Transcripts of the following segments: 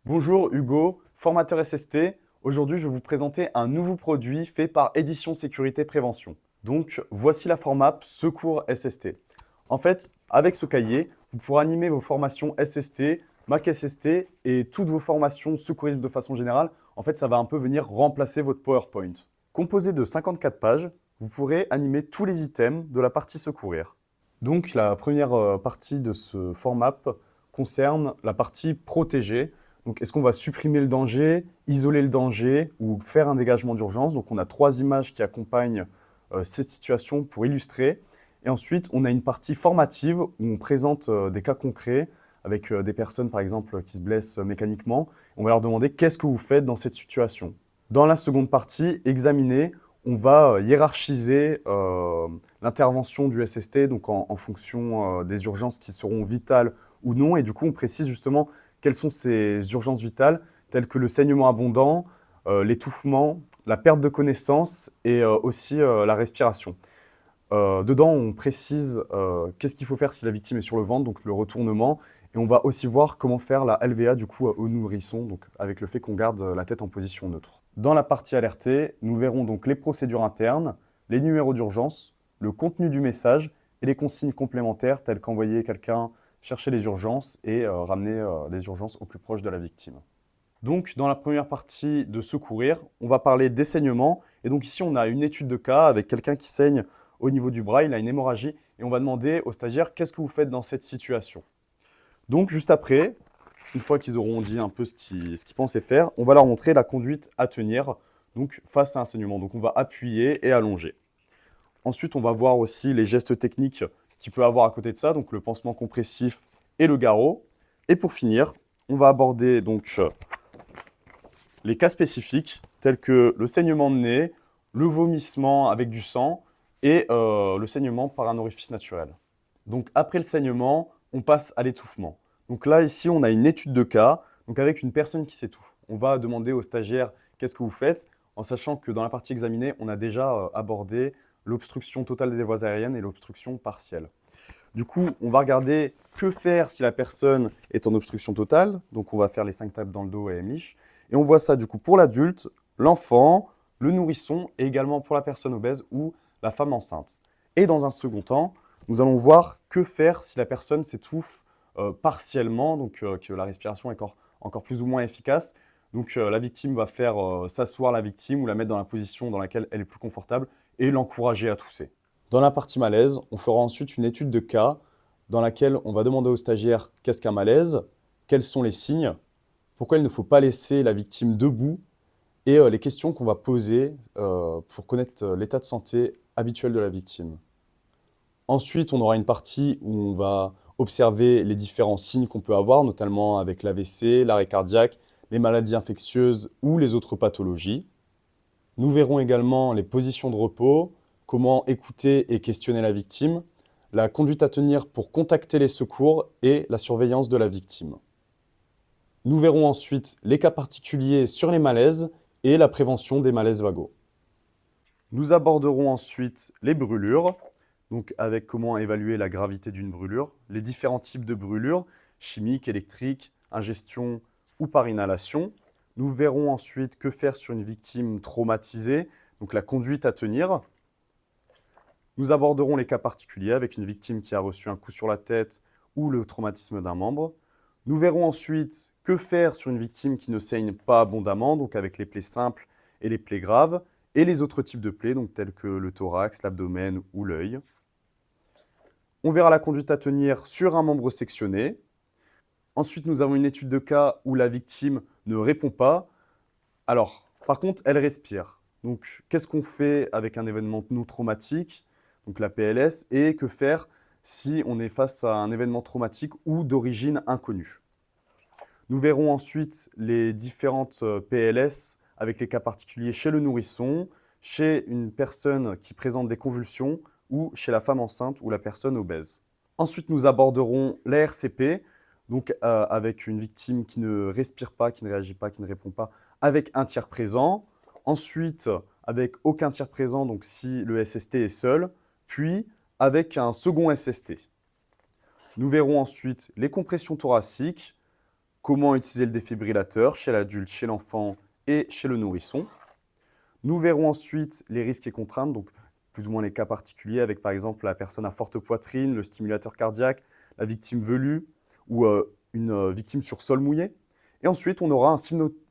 Bonjour Hugo, formateur SST. Aujourd'hui, je vais vous présenter un nouveau produit fait par Édition Sécurité Prévention. Donc, voici la formap Secours SST. En fait, avec ce cahier, vous pourrez animer vos formations SST, Mac SST et toutes vos formations secourisme de façon générale. En fait, ça va un peu venir remplacer votre PowerPoint. Composé de 54 pages, vous pourrez animer tous les items de la partie secourir. Donc, la première partie de ce formap concerne la partie protéger. Donc, est-ce qu'on va supprimer le danger, isoler le danger ou faire un dégagement d'urgence? Donc, on a trois images qui accompagnent cette situation pour illustrer. Et ensuite, on a une partie formative où on présente des cas concrets avec des personnes, par exemple, qui se blessent mécaniquement. On va leur demander qu'est-ce que vous faites dans cette situation. Dans la seconde partie, examiner, on va hiérarchiser l'intervention du SST donc en fonction des urgences qui seront vitales ou non. Et du coup, on précise justement quelles sont ces urgences vitales, telles que le saignement abondant, l'étouffement, la perte de connaissance et aussi la respiration. Dedans, on précise qu'est-ce qu'il faut faire si la victime est sur le ventre, donc le retournement. Et on va aussi voir comment faire la LVA du coup au nourrisson, donc avec le fait qu'on garde la tête en position neutre. Dans la partie alertée, nous verrons donc les procédures internes, les numéros d'urgence, le contenu du message et les consignes complémentaires telles qu'envoyer quelqu'un chercher les urgences et ramener les urgences au plus proche de la victime. Donc, dans la première partie de secourir, on va parler des saignements. Et donc ici, on a une étude de cas avec quelqu'un qui saigne au niveau du bras, il a une hémorragie. Et on va demander aux stagiaires, qu'est-ce que vous faites dans cette situation? Donc, juste après, une fois qu'ils auront dit un peu ce qu'ils pensaient faire, on va leur montrer la conduite à tenir donc, face à un saignement. Donc, on va appuyer et allonger. Ensuite, on va voir aussi les gestes techniques qu'il peut avoir à côté de ça, donc le pansement compressif et le garrot. Et pour finir, on va aborder donc les cas spécifiques tels que le saignement de nez, le vomissement avec du sang et le saignement par un orifice naturel. Donc après le saignement, on passe à l'étouffement. Donc là, ici, on a une étude de cas, donc avec une personne qui s'étouffe. On va demander aux stagiaires qu'est-ce que vous faites, en sachant que dans la partie examinée, on a déjà abordé l'obstruction totale des voies aériennes et l'obstruction partielle. Du coup, on va regarder que faire si la personne est en obstruction totale. Donc, on va faire les 5 tapes dans le dos et MICH. Et on voit ça du coup pour l'adulte, l'enfant, le nourrisson et également pour la personne obèse ou la femme enceinte. Et dans un second temps, nous allons voir que faire si la personne s'étouffe partiellement, donc que la respiration est encore plus ou moins efficace. Donc la victime va faire s'asseoir la victime ou la mettre dans la position dans laquelle elle est plus confortable et l'encourager à tousser. Dans la partie malaise, on fera ensuite une étude de cas dans laquelle on va demander aux stagiaires qu'est-ce qu'un malaise, quels sont les signes, pourquoi il ne faut pas laisser la victime debout et les questions qu'on va poser pour connaître l'état de santé habituel de la victime. Ensuite, on aura une partie où on va observer les différents signes qu'on peut avoir, notamment avec l'AVC, l'arrêt cardiaque, les maladies infectieuses ou les autres pathologies. Nous verrons également les positions de repos, comment écouter et questionner la victime, la conduite à tenir pour contacter les secours et la surveillance de la victime. Nous verrons ensuite les cas particuliers sur les malaises et la prévention des malaises vagaux. Nous aborderons ensuite les brûlures, donc avec comment évaluer la gravité d'une brûlure, les différents types de brûlures, chimiques, électriques, ingestion ou par inhalation. Nous verrons ensuite que faire sur une victime traumatisée, donc la conduite à tenir. Nous aborderons les cas particuliers avec une victime qui a reçu un coup sur la tête ou le traumatisme d'un membre. Nous verrons ensuite que faire sur une victime qui ne saigne pas abondamment, donc avec les plaies simples et les plaies graves, et les autres types de plaies, donc tels que le thorax, l'abdomen ou l'œil. On verra la conduite à tenir sur un membre sectionné. Ensuite, nous avons une étude de cas où la victime ne répond pas. Alors, par contre, elle respire. Donc, qu'est-ce qu'on fait avec un événement non traumatique, donc la PLS, et que faire si on est face à un événement traumatique ou d'origine inconnue? Nous verrons ensuite les différentes PLS avec les cas particuliers chez le nourrisson, chez une personne qui présente des convulsions ou chez la femme enceinte ou la personne obèse. Ensuite, nous aborderons la RCP, donc avec une victime qui ne respire pas, qui ne réagit pas, qui ne répond pas, avec un tiers présent. Ensuite, avec aucun tiers présent, donc si le SST est seul, puis avec un second SST. Nous verrons ensuite les compressions thoraciques, comment utiliser le défibrillateur chez l'adulte, chez l'enfant et chez le nourrisson. Nous verrons ensuite les risques et contraintes, donc plus ou moins les cas particuliers avec par exemple la personne à forte poitrine, le stimulateur cardiaque, la victime velue ou une victime sur sol mouillé. Et ensuite, on aura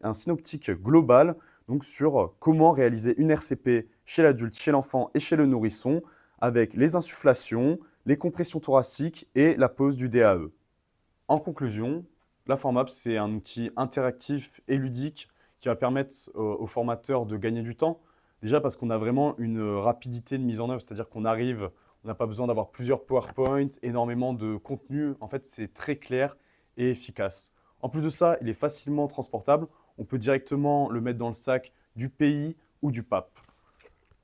un synoptique global donc sur comment réaliser une RCP chez l'adulte, chez l'enfant et chez le nourrisson avec les insufflations, les compressions thoraciques et la pose du DAE. En conclusion, la Formap, c'est un outil interactif et ludique qui va permettre aux formateurs de gagner du temps. Déjà parce qu'on a vraiment une rapidité de mise en œuvre, c'est-à-dire qu'on arrive, on n'a pas besoin d'avoir plusieurs PowerPoint, énormément de contenu. En fait, c'est très clair et efficace. En plus de ça, il est facilement transportable. On peut directement le mettre dans le sac du pays ou du pape.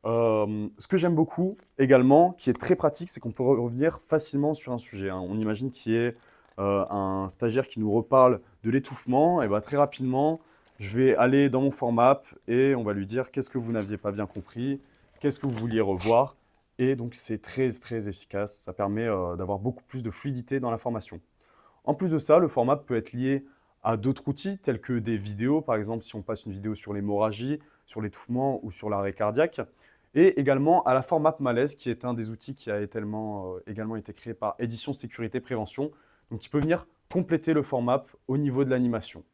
Ce que j'aime beaucoup également, qui est très pratique, c'est qu'on peut revenir facilement sur un sujet, hein. On imagine qu'il y ait un stagiaire qui nous reparle de l'étouffement, et bien très rapidement, je vais aller dans mon Formap et on va lui dire qu'est-ce que vous n'aviez pas bien compris, qu'est-ce que vous vouliez revoir. Et donc c'est très très efficace, ça permet d'avoir beaucoup plus de fluidité dans la formation. En plus de ça, le Formap peut être lié à d'autres outils tels que des vidéos, par exemple si on passe une vidéo sur l'hémorragie, sur l'étouffement ou sur l'arrêt cardiaque, et également à la Formap Malaise qui est un des outils qui a également été créé par Édition Sécurité Prévention, donc qui peut venir compléter le Formap au niveau de l'animation.